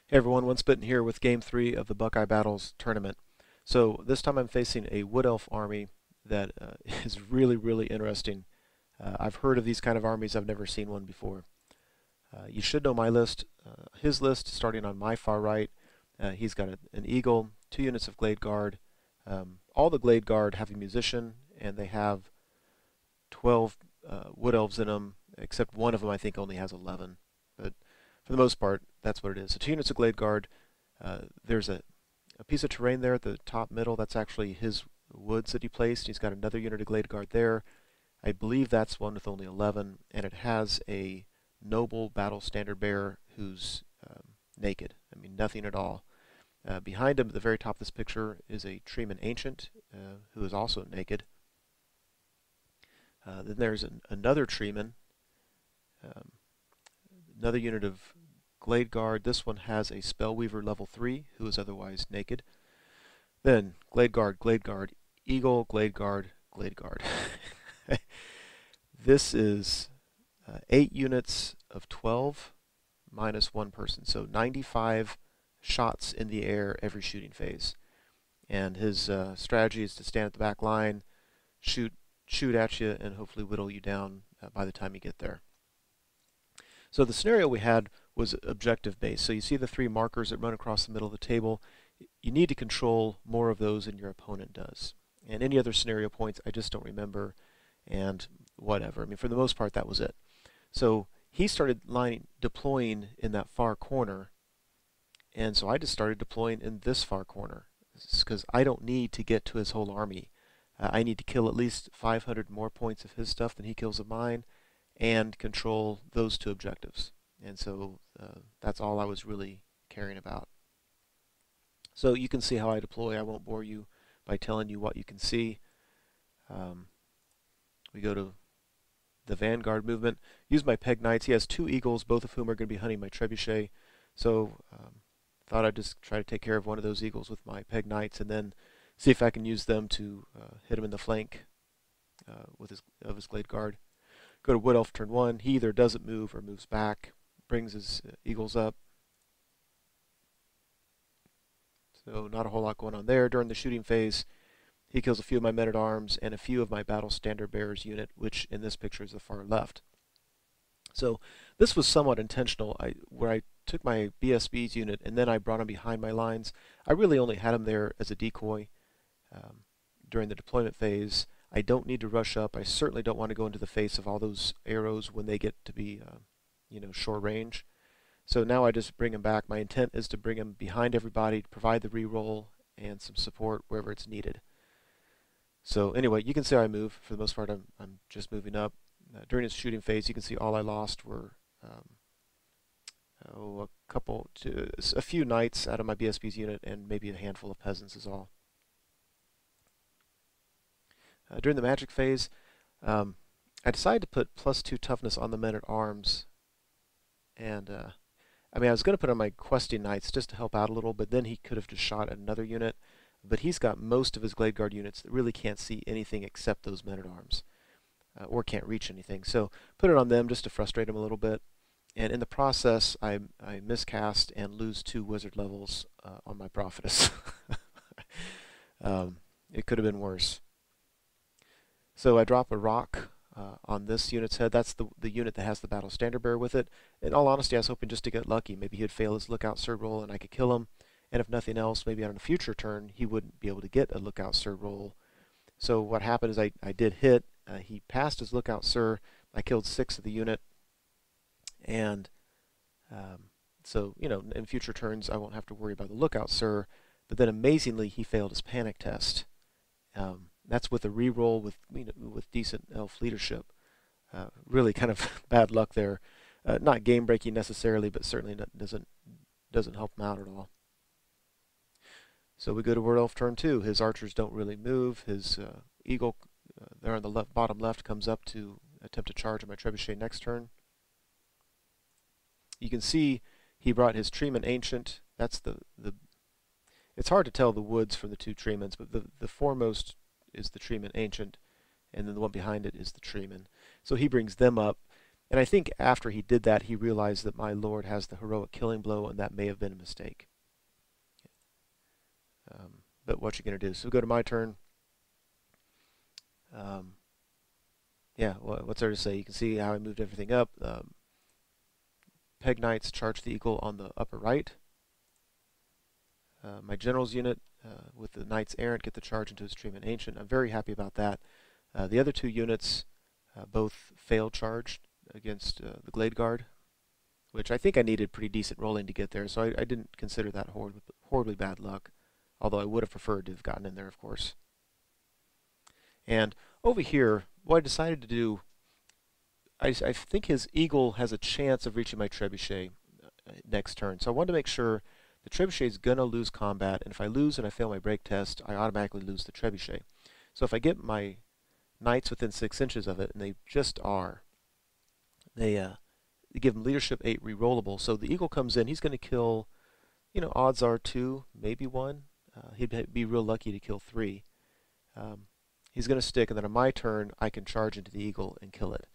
Hey everyone, One Spittin' here with Game 3 of the Buckeye Battles tournament. So this time I'm facing a Wood Elf army that is really interesting. I've heard of these kind of armies, I've never seen one before. You should know my list. His list, starting on my far right, he's got an Eagle, 2 units of Glade Guard. All the Glade Guard have a musician, and they have 12 Wood Elves in them, except one of them I think only has 11. But for the most part, that's what it is. So 2 units of Glade Guard. There's a piece of terrain there at the top middle. That's actually his woods that he placed. He's got another unit of Glade Guard there. I believe that's one with only 11, and it has a noble battle standard bearer who's naked. I mean, nothing at all. Behind him, at the very top of this picture, is a Treeman Ancient who is also naked. Then there's another Treeman, another unit of Glade Guard. This one has a Spellweaver level 3 who is otherwise naked. Then Glade Guard, Eagle, Glade Guard, Glade Guard. This is 8 units of 12 minus 1 person, so 95 shots in the air every shooting phase. And his strategy is to stand at the back line, shoot at you, and hopefully whittle you down by the time you get there. So the scenario we had was objective based. So you see the 3 markers that run across the middle of the table. You need to control more of those than your opponent does. And any other scenario points, I just don't remember, and whatever. I mean, for the most part, that was it. So he started deploying in that far corner, and so I just started deploying in this far corner, because I don't need to get to his whole army. I need to kill at least 500 more points of his stuff than he kills of mine, and control those 2 objectives. And so that's all I was really caring about. So you can see how I deploy. I won't bore you by telling you what you can see. We go to the Vanguard movement. Use my Peg Knights. He has 2 Eagles, both of whom are going to be hunting my Trebuchet. So thought I'd just try to take care of one of those Eagles with my Peg Knights, and then see if I can use them to hit him in the flank with his Glade Guard. Go to Wood Elf turn 1. He either doesn't move or moves back, brings his Eagles up. So not a whole lot going on there. During the shooting phase, he kills a few of my men-at-arms and a few of my battle standard bearers unit, which in this picture is the far left. So this was somewhat intentional, where I took my BSB's unit and then I brought him behind my lines. I really only had him there as a decoy during the deployment phase. I don't need to rush up. I certainly don't want to go into the face of all those arrows when they get to be, short range. So now I just bring him back. My intent is to bring him behind everybody, to provide the reroll and some support wherever it's needed. So anyway, you can see how I move. For the most part, I'm just moving up. During his shooting phase, you can see all I lost were a few knights out of my BSB's unit, and maybe a handful of peasants is all. During the magic phase, I decided to put +2 toughness on the men-at-arms, and I was going to put on my questing knights just to help out a little, but then he could have just shot at another unit. But he's got most of his Glade Guard units that really can't see anything except those men-at-arms, or can't reach anything. So put it on them just to frustrate him a little bit, and in the process, I miscast and lose 2 wizard levels on my prophetess. It could have been worse. So I drop a rock on this unit's head. That's the unit that has the battle standard bearer with it. In all honesty, I was hoping just to get lucky. Maybe he'd fail his lookout surge roll and I could kill him. And if nothing else, maybe on a future turn, he wouldn't be able to get a lookout surge roll. So what happened is I did hit. He passed his lookout surge. I killed 6 of the unit. And so, in future turns, I won't have to worry about the lookout surge. But then amazingly, he failed his panic test. That's with a reroll with decent elf leadership. Really kind of bad luck there. Not game breaking necessarily, but certainly doesn't help him out at all. So we go to Wood Elf turn 2. His archers don't really move. His Eagle there on the bottom left comes up to attempt to charge on my Trebuchet next turn. You can see he brought his Treeman Ancient. That's it's hard to tell the woods from the 2 Treemans, but the foremost is the Treeman Ancient, and then the one behind it is the Treeman. So he brings them up. And I think after he did that, he realized that my lord has the heroic killing blow, and that may have been a mistake. But what you going to do? So we go to my turn. Yeah, what's there to say? You can see how I moved everything up. Peg Knights charge the eagle on the upper right. My general's unit with the Knights Errant get the charge into his Treatment Ancient. I'm very happy about that. The other two units both failed charge against the Glade Guard, which I think I needed pretty decent rolling to get there, so I didn't consider that horribly bad luck, although I would have preferred to have gotten in there, of course. And over here, what I decided to do, I think his eagle has a chance of reaching my trebuchet next turn, so I wanted to make sure the trebuchet is going to lose combat, and if I lose and I fail my break test, I automatically lose the trebuchet. So if I get my knights within 6 inches of it, and they just are, they give him leadership 8 rerollable. So the eagle comes in, he's going to kill, odds are 2, maybe 1. He'd be real lucky to kill 3. He's going to stick, and then on my turn, I can charge into the eagle and kill it.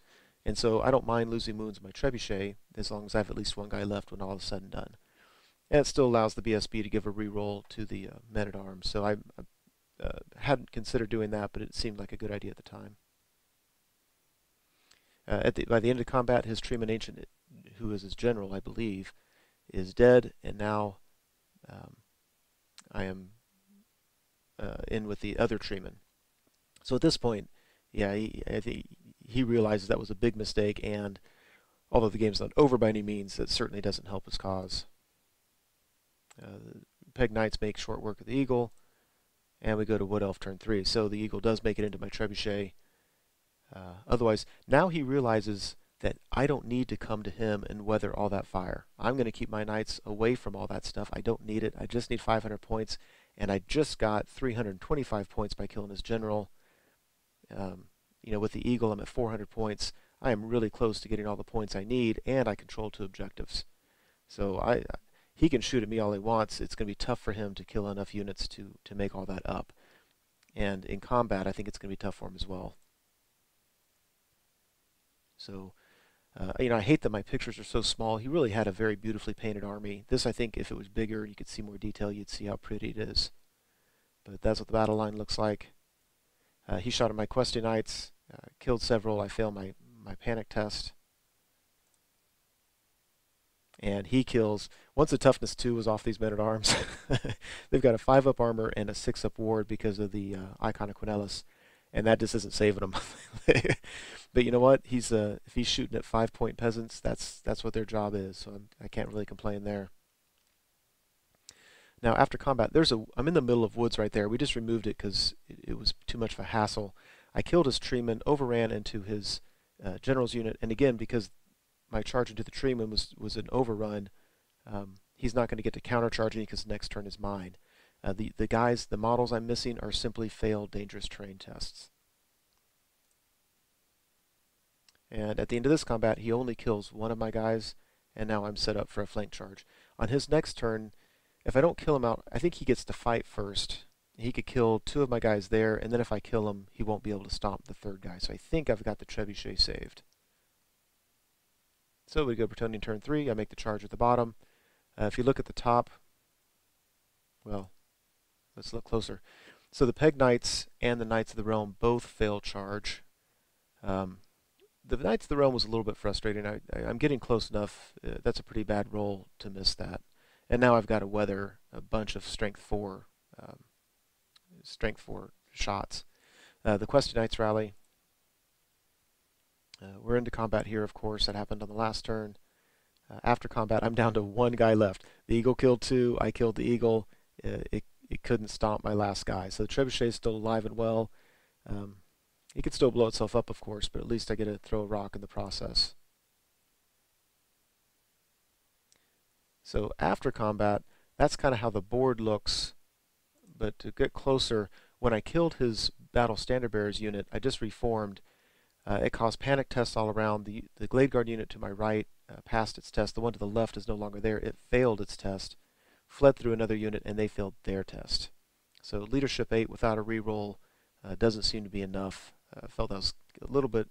And so I don't mind losing wounds in my trebuchet as long as I have at least one guy left when all is said and done. And it still allows the BSB to give a reroll to the men-at-arms. So I hadn't considered doing that, but it seemed like a good idea at the time. By the end of the combat, his Treatment Ancient, who is his general, I believe, is dead, and now I am in with the other Treatment. So at this point, yeah, I think he realizes that was a big mistake, and although the game's not over by any means, it certainly doesn't help his cause. The Peg Knights make short work of the eagle, and we go to Wood Elf turn 3. So the eagle does make it into my trebuchet. Otherwise, now he realizes that I don't need to come to him and weather all that fire. I'm going to keep my knights away from all that stuff. I don't need it. I just need 500 points, and I just got 325 points by killing his general. With the eagle, I'm at 400 points. I am really close to getting all the points I need, and I control 2 objectives. So he can shoot at me all he wants. It's going to be tough for him to kill enough units to make all that up. And in combat, I think it's going to be tough for him as well. So, I hate that my pictures are so small. He really had a very beautifully painted army. This, I think, if it was bigger and you could see more detail, you'd see how pretty it is. But that's what the battle line looks like. He shot at my Questing Knights, killed several. I failed my panic test. And he kills, once the toughness 2 was off these men-at-arms, they've got a 5-up armor and a 6-up ward because of the Icon of Quinellus, and that just isn't saving him. But you know what? If he's shooting at 5-point peasants, that's what their job is, so I can't really complain there. Now, after combat, I'm in the middle of woods right there. We just removed it because it was too much of a hassle. I killed his treeman, overran into his general's unit, and again, because my charge into the treeman was an overrun, he's not going to get to countercharge me because the next turn is mine. The models I'm missing are simply failed dangerous terrain tests. And at the end of this combat, he only kills one of my guys, and now I'm set up for a flank charge. On his next turn, if I don't kill him out, I think he gets to fight first. He could kill 2 of my guys there, and then if I kill him, he won't be able to stomp the 3rd guy. So I think I've got the trebuchet saved. So we go Bretonnia turn 3. I make the charge at the bottom. If you look at the top, well, let's look closer. So the Peg Knights and the Knights of the Realm both fail charge. The Knights of the Realm was a little bit frustrating. I'm getting close enough. That's a pretty bad roll to miss that. And now I've got to weather a bunch of strength 4 shots. The Questing Knights rally. We're into combat here, of course. That happened on the last turn. After combat, I'm down to 1 guy left. The eagle killed 2. I killed the eagle. It couldn't stomp my last guy. So the trebuchet is still alive and well. It could still blow itself up, of course, but at least I get to throw a rock in the process. So after combat, that's kind of how the board looks. But to get closer, when I killed his Battle Standard Bearers unit, I just reformed. It caused panic tests all around. The Glade Guard unit to my right passed its test. The one to the left is no longer there. It failed its test, fled through another unit, and they failed their test. So leadership 8 without a reroll doesn't seem to be enough. I felt that was a little bit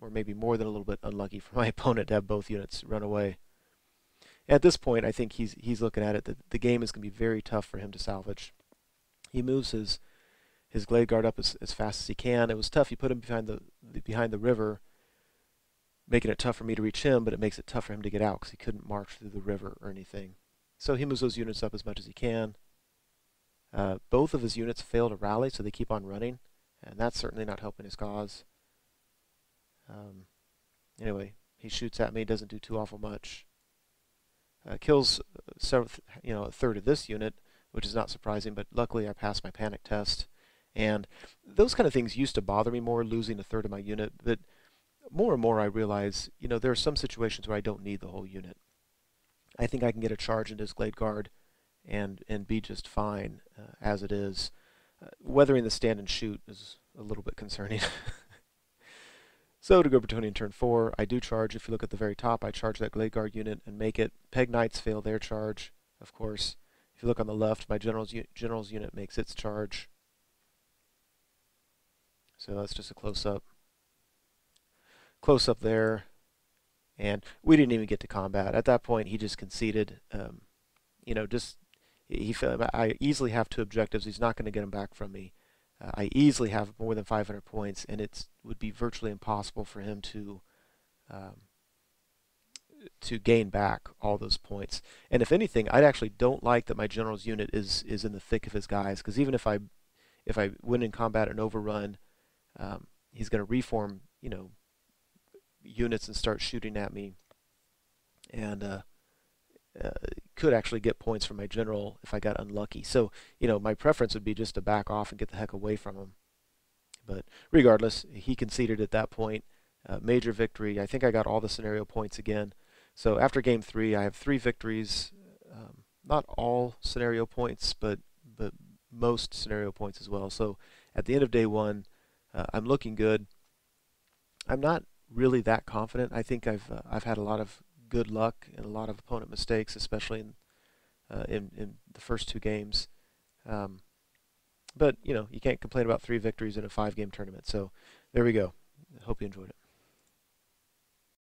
or maybe more than a little bit unlucky for my opponent to have both units run away. At this point, I think he's looking at it that the game is going to be very tough for him to salvage. He moves his Glade Guard up as fast as he can. It was tough. You put him behind the river, making it tough for me to reach him, but it makes it tough for him to get out because he couldn't march through the river or anything. So he moves those units up as much as he can. Both of his units fail to rally, so they keep on running, and that's certainly not helping his cause. Anyway, he shoots at me, doesn't do too awful much. Kills several, a third of this unit, which is not surprising, but luckily I passed my panic test. And those kind of things used to bother me more, losing a third of my unit, but more and more I realize, there are some situations where I don't need the whole unit. I think I can get a charge into his Glade Guard and be just fine as it is. Weathering the stand and shoot is a little bit concerning. So to go Bretonnia in turn 4, I do charge. If you look at the very top, I charge that Glade Guard unit and make it. Peg Knights fail their charge, of course. If you look on the left, my general's unit makes its charge. So that's just a close-up. Close-up there. And we didn't even get to combat. At that point, he just conceded. I easily have 2 objectives. He's not going to get them back from me. I easily have more than 500 points, and it would be virtually impossible for him to gain back all those points. And if anything, I actually don't like that my general's unit is in the thick of his guys, because even if I win in combat and overrun, he's going to reform, units and start shooting at me, and could actually get points from my general if I got unlucky. So, my preference would be just to back off and get the heck away from him. But regardless, he conceded at that point. Major victory. I think I got all the scenario points again. So after game 3, I have 3 victories. Not all scenario points, but most scenario points as well. So at the end of day 1, I'm looking good. I'm not really that confident. I think I've had a lot of good luck and a lot of opponent mistakes, especially in the first 2 games. But you can't complain about 3 victories in a 5-game tournament. So there we go. I hope you enjoyed it.